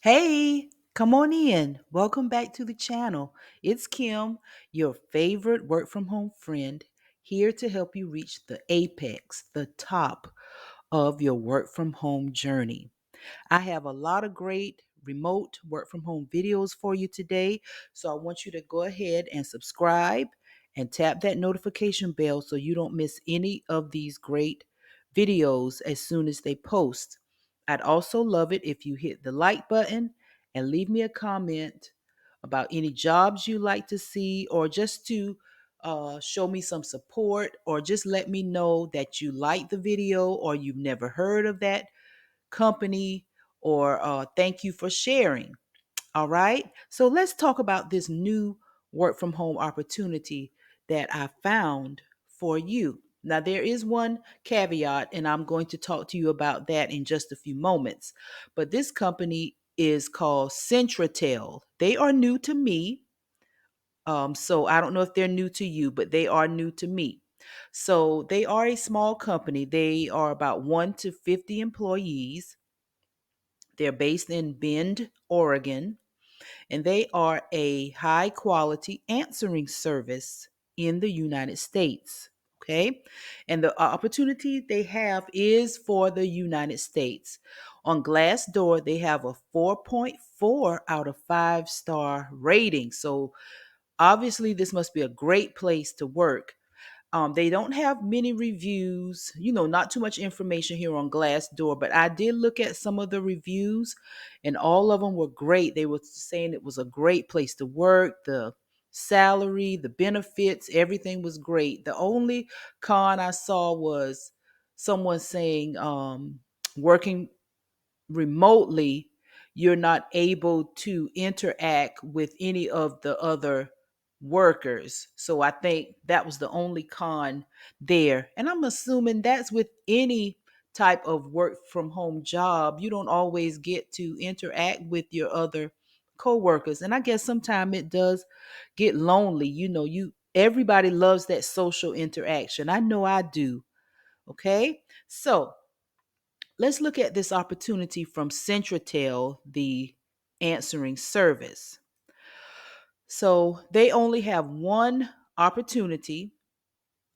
Hey, come on in. Welcome back to the channel. It's Kim, your favorite work from home friend, here to help you reach the apex, the top of your work from home journey. I have a lot of great remote work from home videos for you today. So I want you to go ahead and subscribe and tap that notification bell so you don't miss any of these great videos as soon as they post. I'd also love it if you hit the like button and leave me a comment about any jobs you like to see or just to show me some support or just let me know that you like the video or you've never heard of that company or thank you for sharing. All right. So let's talk about this new work from home opportunity that I found for you. Now, there is one caveat, and I'm going to talk to you about that in just a few moments. But this company is called Centratel. They are new to me. So I don't know if they're new to you, but they are new to me. So they are a small company. They are about 1 to 50 employees. They're based in Bend, Oregon, and they are a high quality answering service in the United States. Okay. And the opportunity they have is for the United States. On Glassdoor, they have a 4.4 out of 5-star rating. So obviously, this must be a great place to work. They don't have many reviews, not too much information here on Glassdoor, but I did look at some of the reviews and all of them were great. They were saying it was a great place to work. The salary, the benefits, everything was great. The only con I saw was someone saying working remotely, you're not able to interact with any of the other workers. So I think that was the only con there. And I'm assuming that's with any type of work from home job. You don't always get to interact with your other coworkers. And I guess sometimes it does get lonely. You everybody loves that social interaction. I know I do. Okay? So, let's look at this opportunity from Centratel, the answering service. So they only have one opportunity,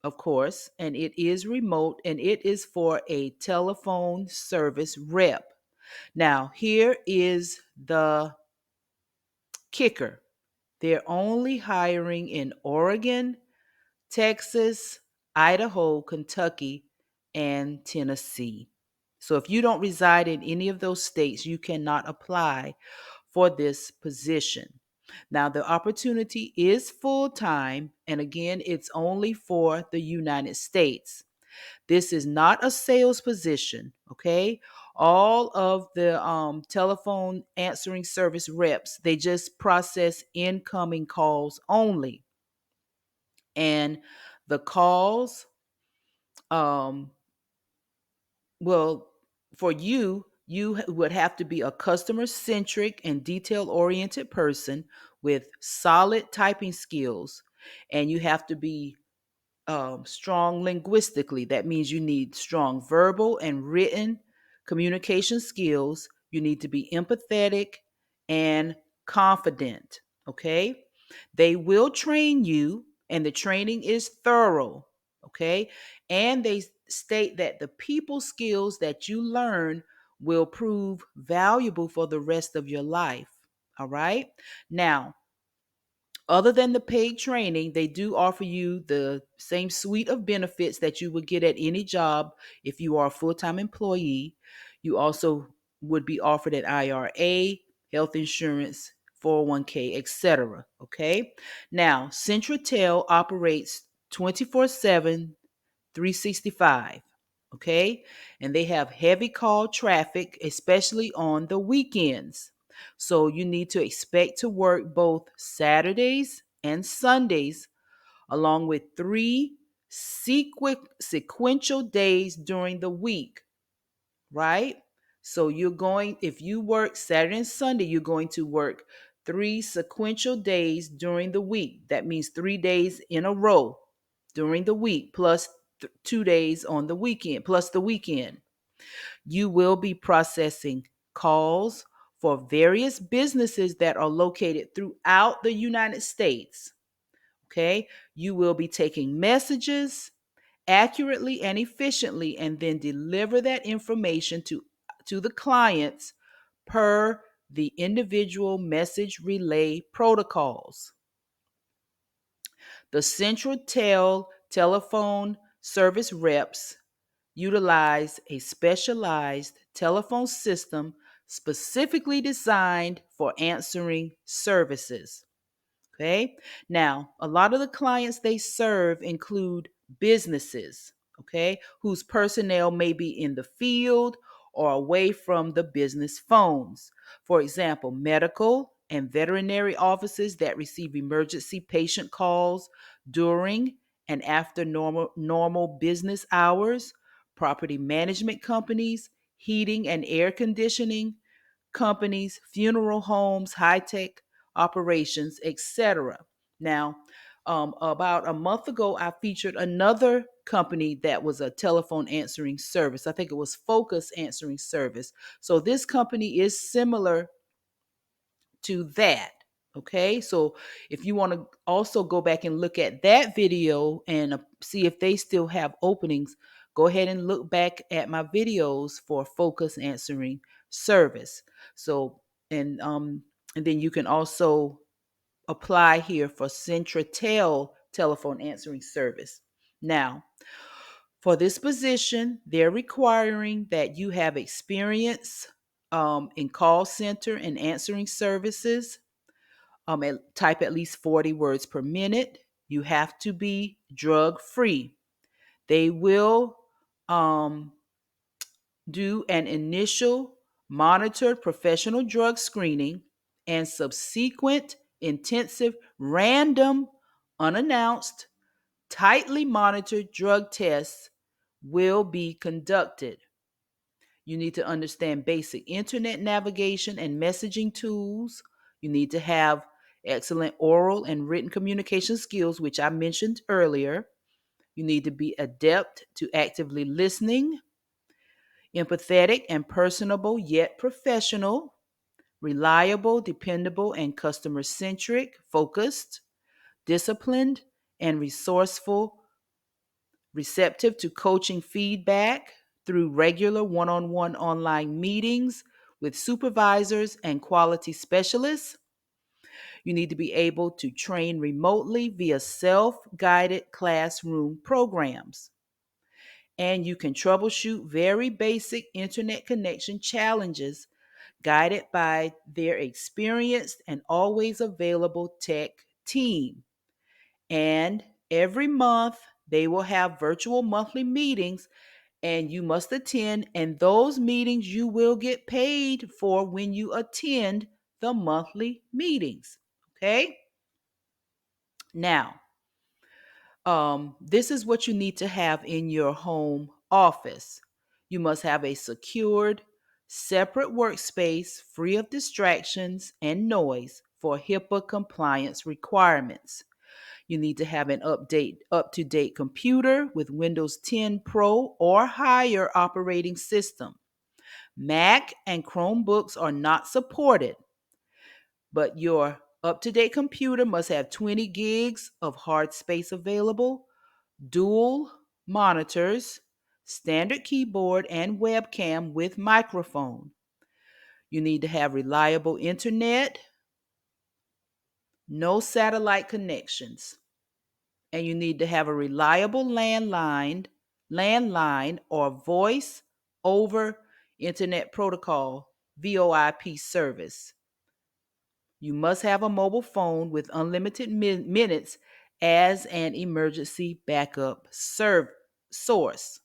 of course, and it is remote and it is for a telephone service rep. Now, here is the kicker. They're only hiring in Oregon, Texas, Idaho, Kentucky, and Tennessee. So if you don't reside in any of those states, you cannot apply for this position. Now, the opportunity is full time, and again, it's only for the United States. This is not a sales position, okay? All of the telephone answering service reps, they just process incoming calls only. And the calls, um, well, for you would have to be a customer centric and detail oriented person with solid typing skills, and you have to be strong linguistically. That means you need strong verbal and written communication skills. You need to be empathetic and confident. Okay. They will train you, and the training is thorough. Okay. And they state that the people skills that you learn will prove valuable for the rest of your life. All right. Now, other than the paid training, they do offer you the same suite of benefits that you would get at any job if you are a full time employee. You also would be offered an IRA, health insurance, 401k, etc. Okay. Now, Centratel operates 24/7, 365. Okay. And they have heavy call traffic, especially on the weekends. So you need to expect to work both Saturdays and Sundays, along with three sequential days during the week, right? So if you work Saturday and Sunday, you're going to work three sequential days during the week. That means 3 days in a row during the week, plus 2 days on the weekend, plus the weekend. You will be processing calls for various businesses that are located throughout the United States. Okay, you will be taking messages accurately and efficiently and then deliver that information to the clients per the individual message relay protocols. The Centratel Telephone Service reps utilize a specialized telephone system specifically designed for answering services. Okay. Now, a lot of the clients they serve include businesses, okay, whose personnel may be in the field or away from the business phones. For example, medical and veterinary offices that receive emergency patient calls during and after normal business hours, property management companies, heating and air conditioning companies, funeral homes, high tech operations, etc. Now, about a month ago, I featured another company that was a telephone answering service. I think it was Focus Answering Service. So this company is similar to that. Okay, so if you want to also go back and look at that video and see if they still have openings, go ahead and look back at my videos for Focus Answering Service. So and then you can also apply here for Centratel Telephone Answering Service. Now, for this position, they're requiring that you have experience in call center and answering services. Type at least 40 words per minute. You have to be drug free. They will um, do an initial monitored professional drug screening and subsequent intensive random unannounced tightly monitored drug tests will be conducted. You need to understand basic internet navigation and messaging tools. You need to have excellent oral and written communication skills, which I mentioned earlier. You need to be adept to actively listening, empathetic and personable, yet professional, reliable, dependable, and customer centric, focused, disciplined, and resourceful, receptive to coaching feedback through regular one on one online meetings with supervisors and quality specialists. You need to be able to train remotely via self guided classroom programs. And you can troubleshoot very basic internet connection challenges guided by their experienced and always available tech team. And every month, they will have virtual monthly meetings and you must attend. And those meetings you will get paid for when you attend the monthly meetings. Okay. Now, this is what you need to have in your home office. You must have a secured, separate workspace free of distractions and noise for HIPAA compliance requirements. You need to have an up-to-date computer with Windows 10 Pro or higher operating system. Mac and Chromebooks are not supported, but your up-to-date computer must have 20 gigs of hard space available, dual monitors, standard keyboard and webcam with microphone. You need to have reliable internet, no satellite connections, and you need to have a reliable landline or voice over internet protocol VoIP service. You must have a mobile phone with unlimited minutes as an emergency backup source,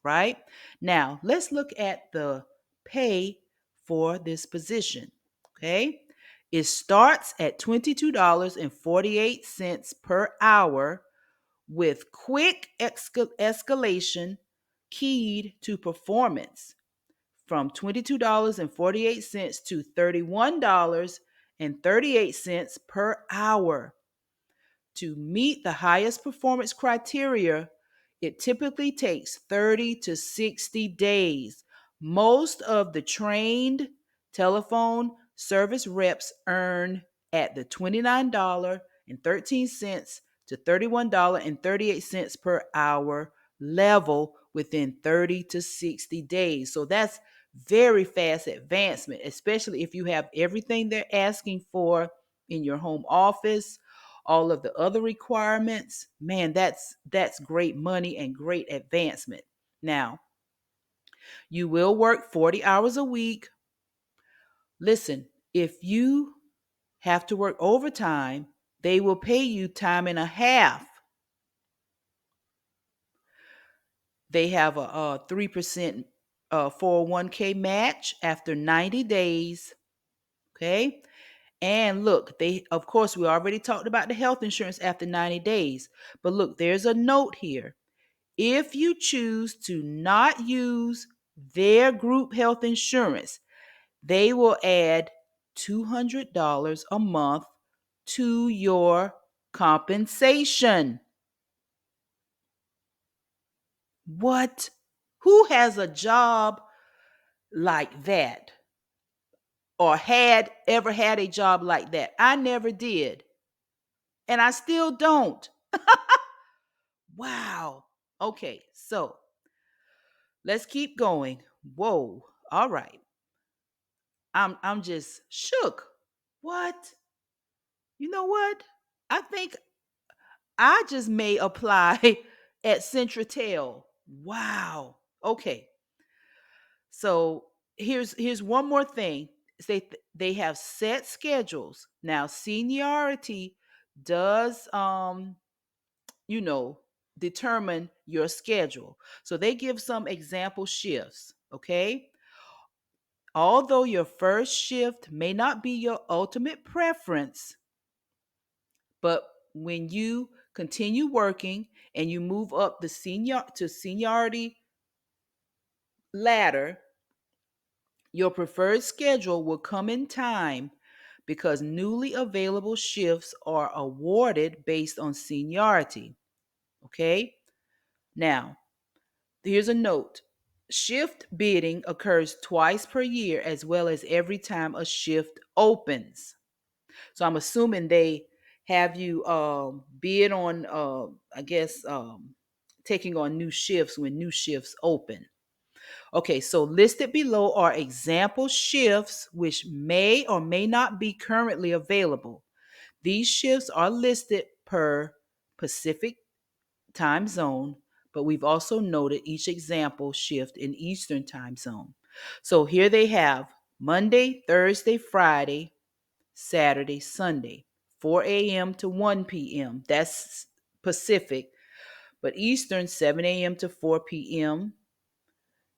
right? Now, let's look at the pay for this position, okay? It starts at $22.48 per hour with quick escalation keyed to performance from $22.48 to $31.38 per hour. To meet the highest performance criteria, it typically takes 30 to 60 days. Most of the trained Telephone service reps earn at the $29.13 to $31.38 per hour level within 30 to 60 days. So that's very fast advancement, especially if you have everything they're asking for in your home office, all of the other requirements. Man, that's great money and great advancement. Now, you will work 40 hours a week. Listen, if you have to work overtime, they will pay you time and a half. They have a 3% 401k match after 90 days. Okay. And look, they, of course, we already talked about the health insurance after 90 days. But look, there's a note here. If you choose to not use their group health insurance, they will add $200 a month to your compensation. What? Who has a job like that? Or had ever had a job like that? I never did. And I still don't. Wow. Okay, so let's keep going. Whoa. All right. I'm just shook. What? You know what? I think I just may apply at Centratel. Wow. Okay. So here's one more thing. They have set schedules. Now seniority does you know determine your schedule. So they give some example shifts, okay? Although your first shift may not be your ultimate preference, but when you continue working and you move up the seniority ladder, your preferred schedule will come in time because newly available shifts are awarded based on seniority. Okay? Now, here's a note. Shift bidding occurs twice per year as well as every time a shift opens. So I'm assuming they have you bid on I guess taking on new shifts when new shifts open. Okay, so listed below are example shifts which may or may not be currently available. These shifts are listed per Pacific time zone, but we've also noted each example shift in Eastern time zone. So here they have Monday, Thursday, Friday, Saturday, Sunday, 4 a.m. to 1 p.m. That's Pacific, but Eastern, 7 a.m. to 4 p.m.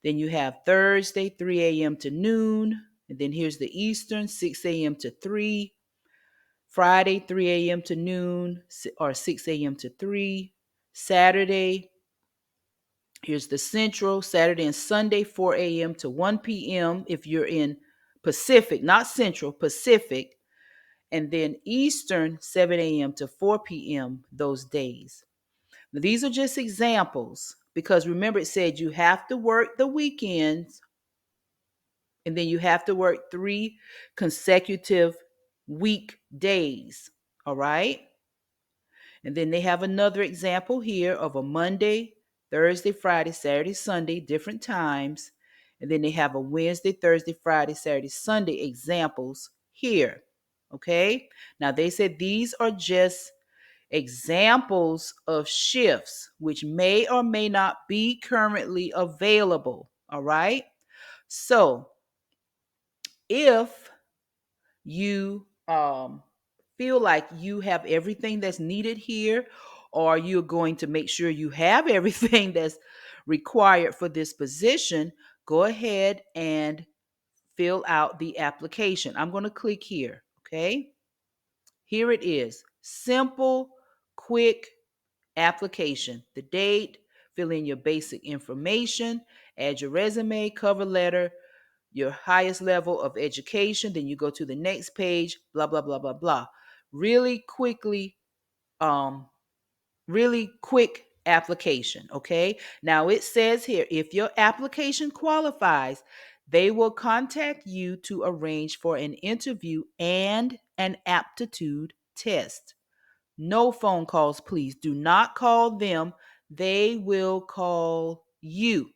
Then you have Thursday, 3 a.m. to noon. And then here's the Eastern, 6 a.m. to 3. Friday, 3 a.m. to noon or 6 a.m. to 3. Saturday, here's the Central, Saturday and Sunday, 4 a.m. to 1 p.m. if you're in Pacific, not Central, Pacific. And then Eastern, 7 a.m. to 4 p.m. those days. Now, these are just examples because remember it said you have to work the weekends and then you have to work 3 consecutive weekdays. All right. And then they have another example here of a Monday, Thursday, Friday, Saturday, Sunday, different times. And then they have a Wednesday, Thursday, Friday, Saturday, Sunday examples here. Okay. Now they said these are just examples of shifts which may or may not be currently available. All right. So if you feel like you have everything that's needed here, or you're going to make sure you have everything that's required for this position, go ahead and fill out the application. I'm going to click here. Okay. Here it is. Simple, quick application. The date, fill in your basic information, add your resume, cover letter, your highest level of education, then you go to the next page, blah, blah, blah, blah, blah. Really quickly, um, really quick application. Okay. Now it says here, if your application qualifies, They will contact you to arrange for an interview and an aptitude test. No phone calls, please. Do not call them. They will call you.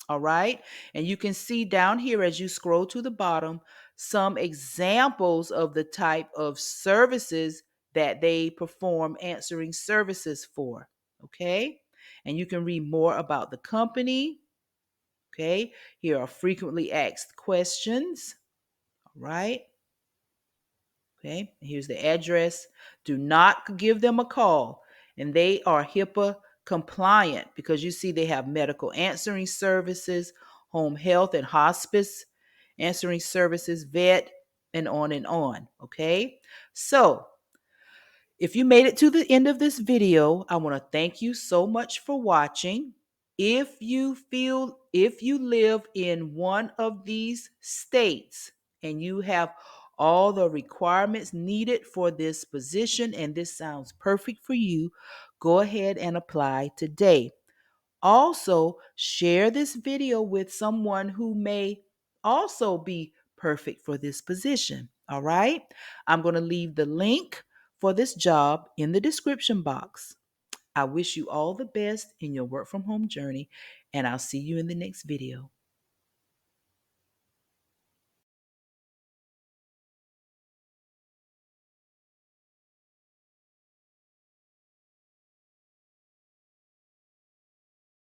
All right. And you can see down here as you scroll to the bottom some examples of the type of services that they perform answering services for. Okay. And you can read more about the company. Okay. Here are frequently asked questions. All right. Okay, here's the address. Do not give them a call. And they are HIPAA compliant because you see they have medical answering services, home health and hospice answering services, vet, and on and on. Okay, so if you made it to the end of this video, I want to thank you so much for watching. If you live in one of these states and you have all the requirements needed for this position and this sounds perfect for you, go ahead and apply today. Also, share this video with someone who may also be perfect for this position. All right. I'm going to leave the link for this job in the description box. I wish you all the best in your work from home journey, and I'll see you in the next video.